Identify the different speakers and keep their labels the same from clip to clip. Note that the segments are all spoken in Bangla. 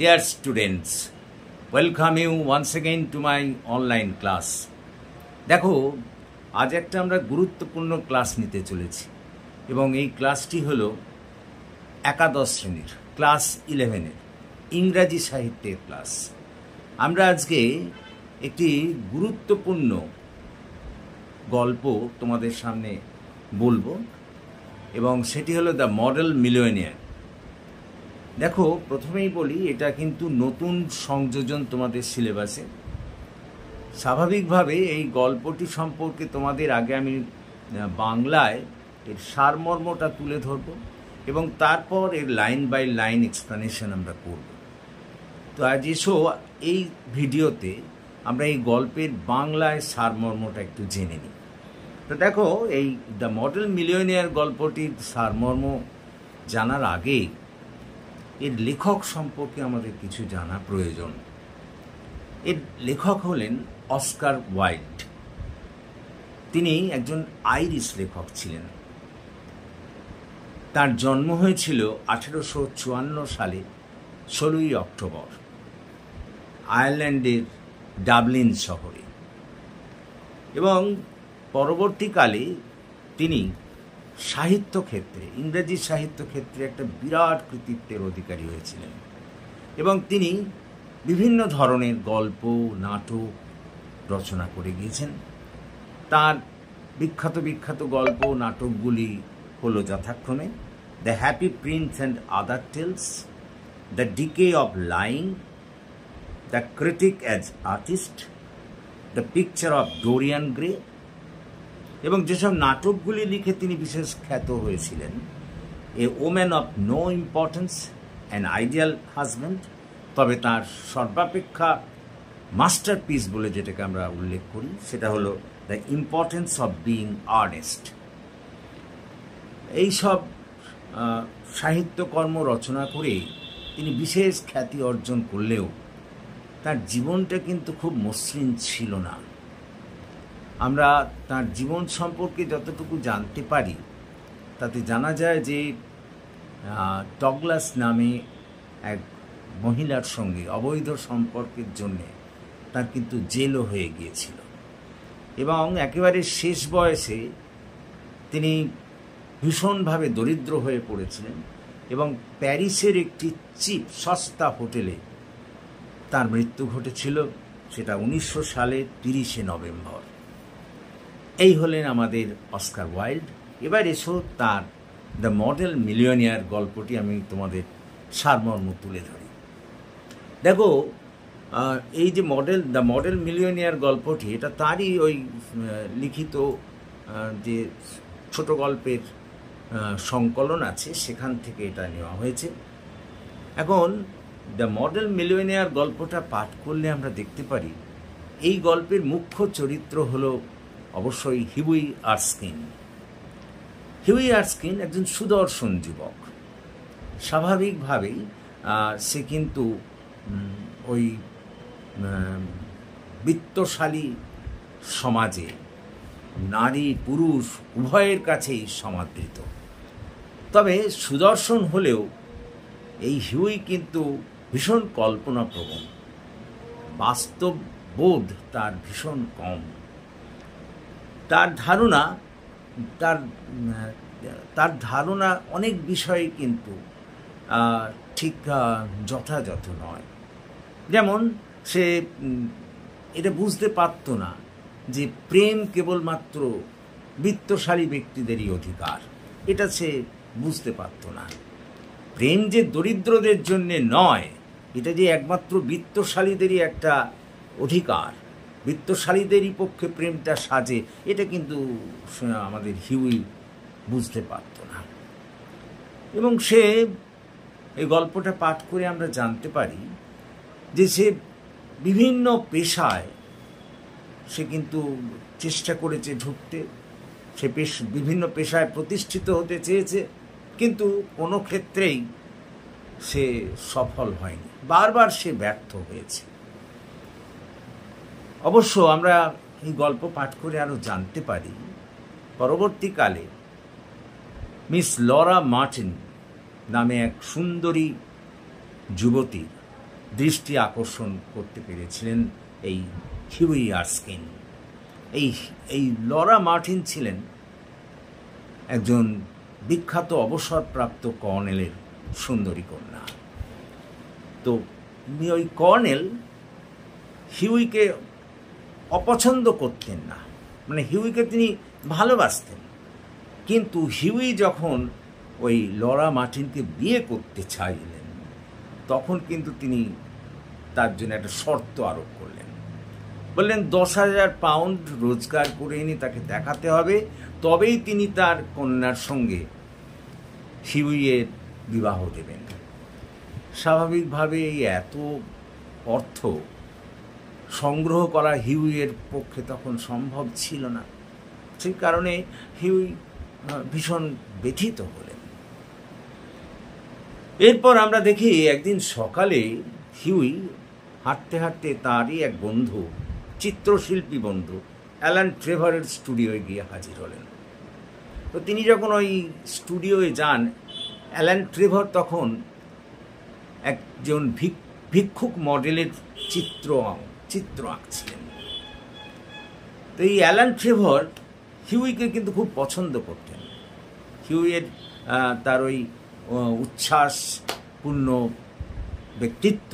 Speaker 1: Dear students, welcome you once again to my online class. দেখো, আজ একটা আমরা গুরুত্বপূর্ণ ক্লাস নিতে চলেছি এবং এই ক্লাসটি হলো একাদশ শ্রেণীর ক্লাস 11-এর ইংরাজি সাহিত্যের ক্লাস। আমরা আজকে একটি গুরুত্বপূর্ণ গল্প তোমাদের সামনে বলবো এবং সেটি হলো দ্য মডেল মিলিয়নিয়ার। দেখো, প্রথমেই বলি, এটা কিন্তু নতুন সংযোজন তোমাদের সিলেবাসে। স্বাভাবিকভাবে এই গল্পটি সম্পর্কে তোমাদের আগে আমি বাংলায় এর সারমর্মটা তুলে ধরব এবং তারপর এর লাইন বাই লাইন এক্সপ্লেনেশন আমরা করব। তো আজ এসো এই ভিডিওতে আমরা এই গল্পের বাংলায় সারমর্মটা একটু জেনে নিই। তো দেখো, এই দ্য মডেল মিলিয়নিয়ার গল্পটির সারমর্ম জানার আগে এর লেখক সম্পর্কে আমাদের কিছু জানা প্রয়োজন। এর লেখক হলেন অস্কার ওয়াইল্ড। তিনি একজন আইরিশ লেখক ছিলেন। তার জন্ম হয়েছিল 1854 সালে 16ই অক্টোবর আয়ারল্যান্ডের ডাবলিন শহরে এবং পরবর্তীকালে তিনি সাহিত্য ক্ষেত্রে, ইংরেজি সাহিত্য ক্ষেত্রে একটা বিরাট কৃতিত্বের অধিকারী হয়েছিলেন এবং তিনি বিভিন্ন ধরনের গল্প, নাটক রচনা করে গিয়েছেন। তার বিখ্যাত বিখ্যাত গল্প, নাটকগুলি হলো যথাক্রমে the happy prince and other tales, the decay of lying, the critic as artist, the picture of Dorian Gray. এবং যেসব নাটকগুলি লিখে তিনি বিশেষ খ্যাত হয়েছিলেন, a woman of no importance, an ideal husband, তবে তার সর্বাপেক্ষা মাস্টারপিস বলে যেটাকে আমরা উল্লেখ করি সেটা হলো the importance of being earnest. এইসব সাহিত্যকর্ম রচনা করে তিনি বিশেষ খ্যাতি অর্জন করলেও তার জীবনটা কিন্তু খুব মসৃণ ছিল না। আমরা তার জীবন সম্পর্কে যতটুকু জানতে পারি তাতে জানা যায় যে ডগলাস নামে এক মহিলার সঙ্গে অবৈধ সম্পর্কের জন্যে তার কিন্তু জেলও হয়ে গিয়েছিল এবং একেবারে শেষ বয়সে তিনি ভীষণভাবে দরিদ্র হয়ে পড়েছিলেন এবং প্যারিসের একটি চিপ সস্তা হোটেলে তার মৃত্যু ঘটেছিল। সেটা 1900 সালের 30শে নভেম্বর। এই হলেন আমাদের অস্কার ওয়াইল্ড। এবার এসো তার দ্য মডেল মিলিয়নিয়ার গল্পটি আমি তোমাদের সারমর্ম তুলে ধরি। দেখো, এই যে দ্য মডেল মিলিয়নিয়ার গল্পটি, এটা তারই ওই লিখিত যে ছোট গল্পের সংকলন আছে সেখান থেকে এটা নেওয়া হয়েছে। এখন দ্য মডেল মিলিয়নিয়ার গল্পটা পাঠ করলে আমরা দেখতে পারি এই গল্পের মুখ্য চরিত্র হলো অবশ্যই হিউই আর্স্কিন। হিউই আর্স্কিন একজন সুদর্শন যুবক। স্বাভাবিকভাবেই সে কিন্তু ওই বিত্তশালী সমাজে নারী পুরুষ উভয়ের কাছেই সমাদৃত। তবে সুদর্শন হলেও এই হিউই কিন্তু ভীষণ কল্পনাপ্রবণ, বাস্তববোধ তার ভীষণ কম। তার ধারণা অনেক বিষয়ে কিন্তু ঠিক যথাযথ নয়। যেমন সে এটা বুঝতে পারত না যে প্রেম কেবলমাত্র বিত্তশালী ব্যক্তিদেরই অধিকার। এটা সে বুঝতে পারত না। প্রেম যে দরিদ্রদের জন্যে নয়, এটা যে একমাত্র বিত্তশালীদেরই একটা অধিকার, বিত্তশালীদেরই পক্ষে প্রেমটা সাজে, এটা কিন্তু আমাদের হিউই বুঝতে পারত না। এবং সে এই গল্পটা পাঠ করে আমরা জানতে পারি যে সে বিভিন্ন পেশায় সে কিন্তু চেষ্টা করেছে ঢুকতে। সে বিভিন্ন পেশায় প্রতিষ্ঠিত হতে চেয়েছে, কিন্তু কোনো ক্ষেত্রেই সে সফল হয়নি। বারবার সে ব্যর্থ হয়েছে। অবশ্য আমরা এই গল্প পাঠ করে আরও জানতে পারি পরবর্তীকালে মিস লরা মার্টিন নামে এক সুন্দরী যুবতী দৃষ্টি আকর্ষণ করতে পেরেছিলেন এই হিউই আরস্কিন। এই লরা মার্টিন ছিলেন একজন বিখ্যাত অবসরপ্রাপ্ত কর্নেলের সুন্দরী কন্যা। তো ওই কর্নেল হিউইকে অপছন্দ করতেন না, মানে হিউইকে তিনি ভালোবাসতেন, কিন্তু হিউই যখন ওই লরা মার্টিনকে বিয়ে করতে চাইলেন তখন কিন্তু তিনি তার জন্য একটা শর্ত আরোপ করলেন। বললেন 10,000 পাউন্ড রোজগার করে এনে তাকে দেখাতে হবে, তবেই তিনি তার কন্যার সঙ্গে হিউইয়ের বিবাহ দেবেন। স্বাভাবিকভাবে এই এত অর্থ সংগ্রহ করা হিউইয়ের পক্ষে তখন সম্ভব ছিল না। সেই কারণে হিউই ভীষণ ব্যথিত হলেন। এরপর আমরা দেখি একদিন সকালে হিউই হাঁটতে হাঁটতে তারই এক বন্ধু, চিত্রশিল্পী বন্ধু অ্যালান ট্রেভারের স্টুডিওয়ে গিয়ে হাজির হলেন। তো তিনি যখন ওই স্টুডিওয়ে যান, অ্যালান ট্রেভার তখন একজন ভিক্ষুক মডেলের চিত্র আঁকছিলেন। তো এই অ্যালান ট্রেভার হিউইকে কিন্তু খুব পছন্দ করতেন। হিউইয়ের তার ওই উচ্ছ্বাসপূর্ণ ব্যক্তিত্ব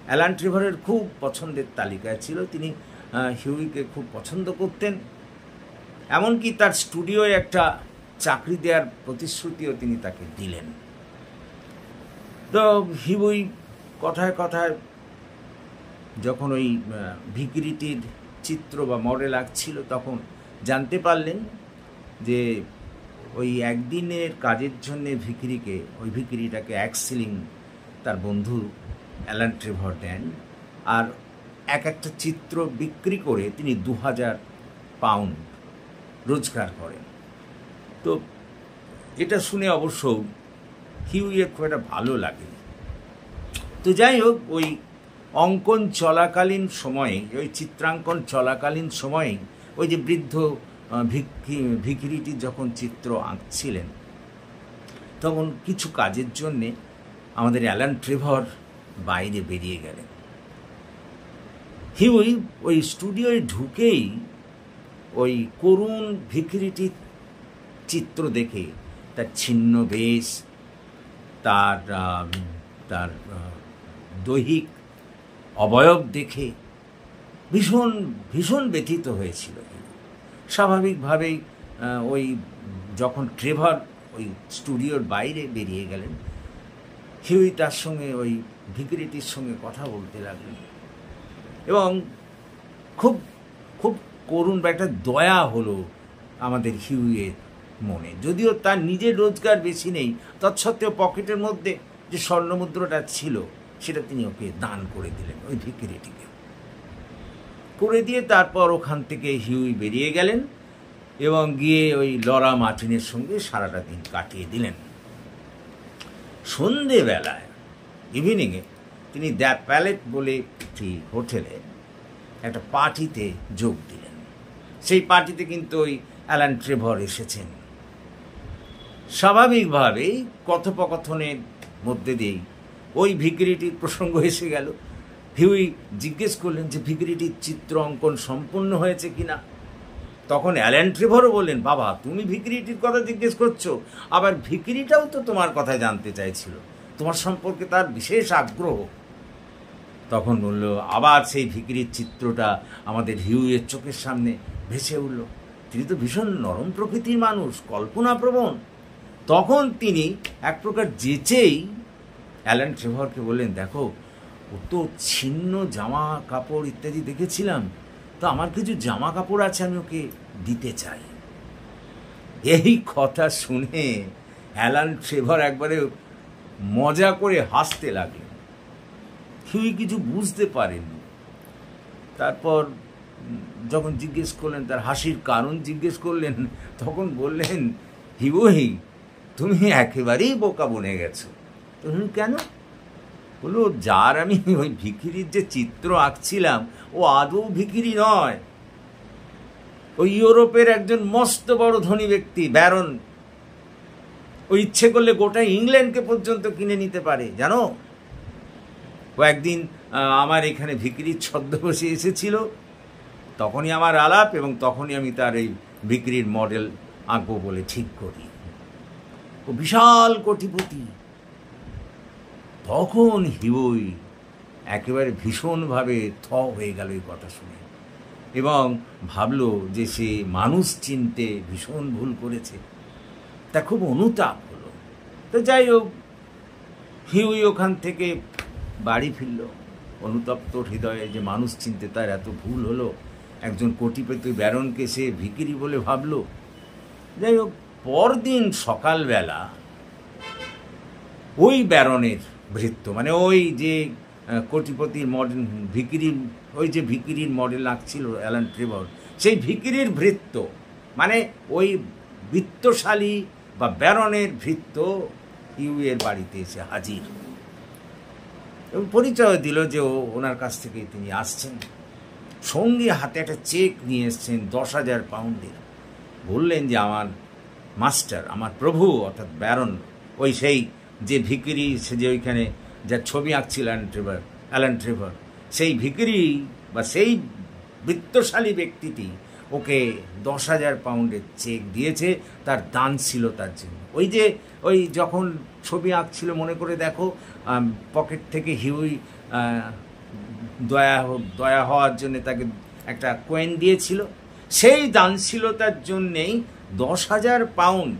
Speaker 1: অ্যালান ট্রেভারের খুব পছন্দের তালিকায় ছিল। তিনি হিউইকে খুব পছন্দ করতেন, এমনকি তার স্টুডিওয়ে একটা চাকরি দেওয়ার প্রতিশ্রুতিও তিনি তাকে দিলেন। তো হিউই কথায় কথায় যখন ওই ভিখিরিটির চিত্র বা মডেল আঁকছিল তখন জানতে পারলেন যে ওই একদিনের কাজের জন্যে ওই ভিখিরিটাকে 1 শিলিং তার বন্ধু অ্যালান ট্রেভার দেন, আর একটা চিত্র বিক্রি করে তিনি 2,000 পাউন্ড রোজগার করেন। তো এটা শুনে অবশ্য হিউইয়ের খুব একটা ভালো লাগে। তো যাই হোক, ওই অঙ্কন চলাকালীন সময়ে, ওই চিত্রাঙ্কন চলাকালীন সময়ে ওই যে বৃদ্ধ ভিখিরিটি যখন চিত্র আঁকছিলেন তখন কিছু কাজের জন্যে আমাদের অ্যালান ট্রেভার বাইরে বেরিয়ে গেলেন। হিউই ওই স্টুডিওয় ঢুকেই ওই করুণ ভিখিরিটির চিত্র দেখে তার ছিন্ন বেশ, তার দৈহিক অবয়ব দেখে ভীষণ ভীষণ ব্যথিত হয়েছিল। স্বাভাবিকভাবেই ওই যখন ট্রেভার ওই স্টুডিওর বাইরে বেরিয়ে গেলেন, হিউই তার সঙ্গে ওই ভিখিরিটির সঙ্গে কথা বলতে লাগলেন এবং খুব খুব করুণ বা একটা দয়া হলো আমাদের হিউইয়ের মনে। যদিও তার নিজের রোজগার বেশি নেই, তৎসত্ত্বেও পকেটের মধ্যে যে স্বর্ণমুদ্রাটা ছিল সেটা তিনি ওকে দান করে দিলেন, ওই ভিখিরিটিকে করে দিয়ে তারপর ওখান থেকে হিউই বেরিয়ে গেলেন এবং গিয়ে ওই লরা মার্টিনের সঙ্গে সারাটা দিন কাটিয়ে দিলেন। সন্ধেবেলায় ইভিনিংয়ে তিনি দ্য প্যালেট বলে একটি হোটেলে একটা পার্টিতে যোগ দিলেন। সেই পার্টিতে কিন্তু ওই অ্যালান ট্রেভার এসেছেন। স্বাভাবিকভাবেই কথোপকথনের মধ্যে দিয়েই ওই ভিখিরিটির প্রসঙ্গ এসে গেল। হিউই জিজ্ঞেস করলেন যে ভিখিরিটির চিত্র অঙ্কন সম্পূর্ণ হয়েছে কিনা। তখন অ্যালান ট্রেভারও বললেন, বাবা তুমি ভিখিরিটির কথা জিজ্ঞেস করছো, আবার ভিখিরিটাও তো তোমার কথা জানতে চাইছিল, তোমার সম্পর্কে তার বিশেষ আগ্রহ। তখন বলল, আবার সেই ভিখিরির চিত্রটা আমাদের হিউইয়ের চোখের সামনে ভেসে উঠল। তিনি তো ভীষণ নরম প্রকৃতির মানুষ, কল্পনাপ্রবণ। তখন তিনি এক প্রকার যেচেই অ্যালান ট্রেভারকে বললেন, দেখো ও তো ছিন্ন জামা কাপড় ইত্যাদি দেখেছিলাম, তো আমার কিছু জামা কাপড় আছে, আমি ওকে দিতে চাই। এই কথা শুনে অ্যালান ট্রেভার একবারে মজা করে হাসতে লাগলেন। হিউই কিছু বুঝতে পারেননি। তারপর যখন জিজ্ঞেস করলেন, তার হাসির কারণ জিজ্ঞেস করলেন, তখন বললেন, হিউই তুমি একেবারেই বোকা বনে গেছো। কেন? বললো, যার আমি ওই ভিখিরির যে চিত্র আঁকছিলাম ও আদৌ ভিখিরি নয়, ওই ইউরোপের একজন মস্ত বড় ধনী ব্যক্তি, ব্যারন। ও ইচ্ছে করলে গোটা ইংল্যান্ডকে পর্যন্ত কিনে নিতে পারে, জানো। ও একদিন আমার এখানে ভিকিরির ছদ্মবেশে এসেছিল, তখনই আমার আলাপ, এবং তখনই আমি তার এই ভিকিরির মডেল আঁকবো বলে ঠিক করি। ও বিশাল কোটিপতি। তখন হিউই একেবারে ভীষণভাবে হয়ে গেল এই কথা শুনে, এবং ভাবলো যে সে মানুষ চিনতে ভীষণ ভুল করেছে। তা খুব অনুতাপ হলো। তো যাই হোক, হিউই ওখান থেকে বাড়ি ফিরল অনুতপ্ত হৃদয়ে যে মানুষ চিনতে তার এত ভুল হলো, একজন কোটিপতি ব্যারনকে সে ভিকিরি বলে ভাবলো। যাই হোক, পরদিন সকালবেলা ওই ব্যারনের ভৃত্য, মানে ওই যে কোটিপতির মডেল ভিকিরির, ওই যে ভিকিরির মডেল আঁকছিল অ্যালান ট্রেভর, সেই ভিকিরির ভৃত্য, মানে ওই বিত্তশালী বা ব্যারনের ভৃত্য হিউয়ের বাড়িতে এসে হাজির, এবং পরিচয় দিল যে ওনার কাছ থেকে তিনি আসছেন। সঙ্গে হাতে একটা চেক নিয়ে এসছেন 10,000 পাউন্ডের। বললেন যে আমার মাস্টার, আমার প্রভু অর্থাৎ ব্যারন, ওই সেই যে ভিকিরি, সে যে ওইখানে যার ছবি আঁকছিল অ্যালান ট্রেভর, সেই ভিকিরি বা সেই বিত্তশালী ব্যক্তিটি ওকে 10,000 পাউন্ডের চেক দিয়েছে তার দানশীলতার জন্য। ওই যখন ছবি আঁকছিল, মনে করে দেখো, পকেট থেকে হিউই দয়া হওয়ার জন্য তাকে একটা কয়েন দিয়েছিল, সেই দানশীলতার জন্যেই 10,000 পাউন্ড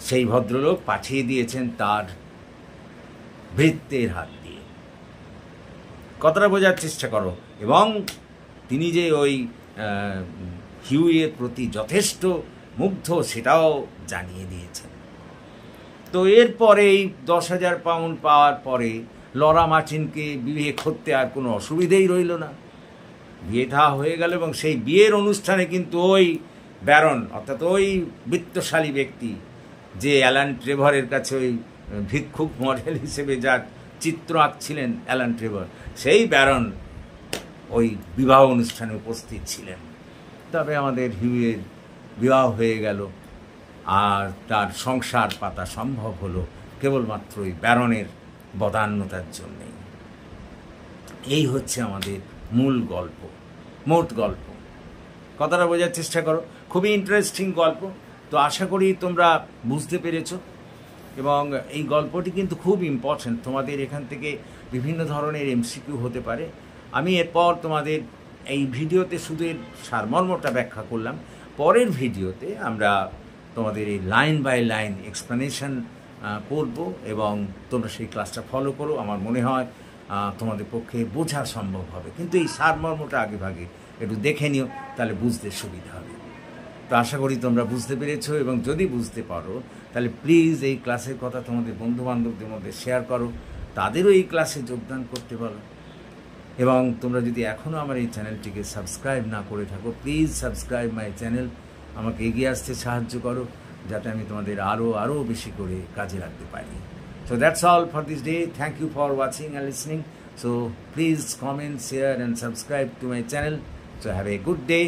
Speaker 1: সেই ভদ্রলোক পাঠিয়ে দিয়েছেন তার ভৃত্যের হাত দিয়ে। কথাটা বোঝার চেষ্টা করো। এবং তিনি যে ওই হিউয়ের প্রতি যথেষ্ট মুগ্ধ সেটাও জানিয়ে দিয়েছেন। তো এরপরে এই 10,000 পাউন্ড পাওয়ার পরে লরা মার্টিনকে বিয়ে করতে আর কোনো অসুবিধেই রইল না। বিয়ে থা হয়ে গেল, এবং সেই বিয়ের অনুষ্ঠানে কিন্তু ওই ব্যারন অর্থাৎ ওই বিত্তশালী ব্যক্তি যে অ্যালান ট্রেভরের কাছে ওই ভিক্ষুক মডেল হিসেবে যার চিত্র আঁকছিলেন অ্যালান ট্রেভর, সেই ব্যারন ওই বিবাহ অনুষ্ঠানে উপস্থিত ছিলেন। তবে আমাদের হিউয়ের বিবাহ হয়ে গেল, আর তার সংসার পাতা সম্ভব হলো কেবলমাত্র ওই ব্যারনের বদান্যতার জন্যেই। এই হচ্ছে আমাদের মূল গল্প, মোট গল্প। কথাটা বোঝার চেষ্টা করো, খুবই ইন্টারেস্টিং গল্প। তো আশা করি তোমরা বুঝতে পেরেছো, এবং এই গল্পটি কিন্তু খুব ইম্পর্ট্যান্ট। তোমাদের এখান থেকে বিভিন্ন ধরনের এমসিকিউ হতে পারে। আমি এরপর তোমাদের এই ভিডিওতে শুধু এর সারমর্মটা ব্যাখ্যা করলাম। পরের ভিডিওতে আমরা তোমাদের এই লাইন বাই লাইন এক্সপ্লেনেশন করব, এবং তোমরা সেই ক্লাসটা ফলো করো। আমার মনে হয় তোমাদের পক্ষে বোঝা সম্ভব হবে, কিন্তু এই সারমর্মটা আগে ভাগে একটু দেখে নিও, তাহলে বুঝতে সুবিধা হবে। তো আশা করি তোমরা বুঝতে পেরেছো, এবং যদি বুঝতে পারো তাহলে প্লিজ এই ক্লাসের কথা তোমাদের বন্ধুবান্ধবদের মধ্যে শেয়ার করো, তাদেরও এই ক্লাসে যোগদান করতে বলো। এবং তোমরা যদি এখনও আমার এই চ্যানেলটিকে সাবস্ক্রাইব না করে থাকো, প্লিজ সাবস্ক্রাইব মাই চ্যানেল। আমাকে এগিয়ে আসতে সাহায্য করো, যাতে আমি তোমাদের আরও বেশি করে কাজে রাখতে পারি। So that's all for this day. Thank you for watching and listening. So please comment, share and subscribe to my channel. So have a good day.